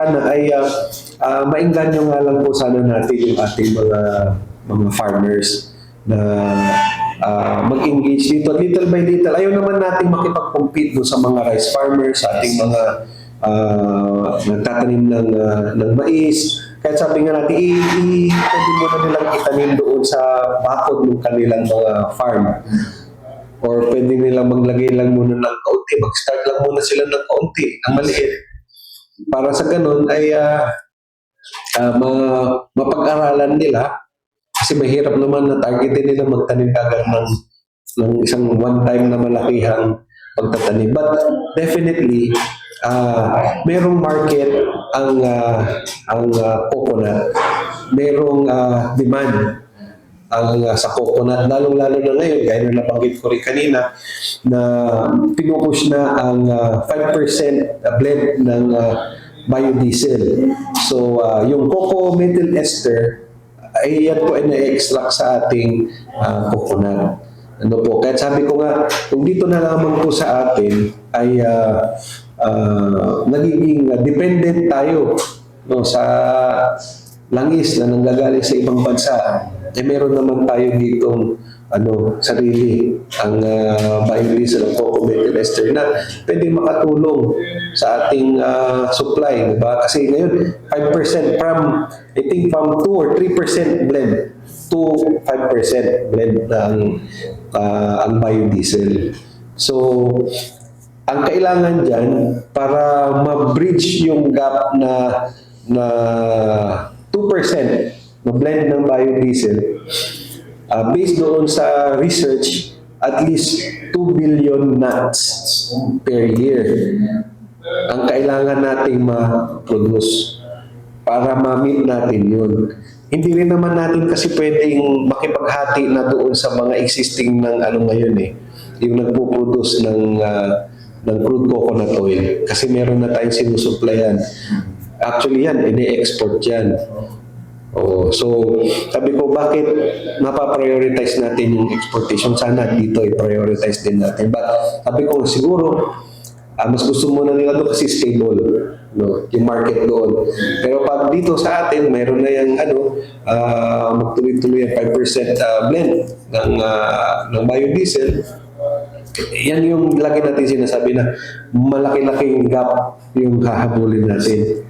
sana ay maengganyo nga lang po sana natin yung ating mga farmers na mag-engage dito little by little. Ayaw naman natin makipag-compete doon sa mga rice farmers, sa ating mga nagtatanim ng mais. Kaya sabi nga natin, pwede muna nilang itanim doon sa bakod ng kanilang mga farm. Or pwede nilang maglagay lang muna ng kaunti, mag-start lang muna sila ng kaunti, ng maliit. Para sa ganun ay mapag-aralan nila kasi mahirap naman na targetin nila magtanim kagad ng isang one-time na malakihang pagtatanim. But definitely, merong market ang coconut. Merong demand sa coconut, lalong-lalo na ngayon, gaya na nabanggit ko rin kanina, na pinupush na ang 5% blend ng biodiesel. So, yung cocoa methyl ester, ay yan po ay na-extract sa ating coconut. Ano po, kaya sabi ko nga, kung dito na lamang po sa atin, ay nagiging dependent tayo no, sa langis na nanggagaling sa ibang bansa, meron naman tayo ditong sarili ang biodiesel ng cocoa methyl ester na pwede makatulong sa ating supply, diba? Kasi ngayon 5% from 2 or 3% blend to 5% blend ang biodiesel. So ang kailangan dyan para ma-bridge yung gap na 2% na blend ng biodiesel, based doon sa research, at least 2 billion nuts per year ang kailangan nating ma-produce para ma-meet natin yun. Hindi rin naman natin kasi pwedeng makipaghati na doon sa mga existing ng ngayon yung nagpo-produce ng crude coconut oil kasi meron na tayong sinusuplayan. Actually yan, ini-export yan. So, sabi ko, bakit mapaprioritize natin yung exportation? Sana dito i-prioritize din natin. But sabi ko, siguro, mas gusto muna nila doon kasi stable, no, yung market doon. Pero pag dito sa atin, mayroon na yung magtuloy-tuloy yung 5% blend ng biodiesel. Yan yung lagi natin sinasabi na malaki-laking gap yung hahabulin natin.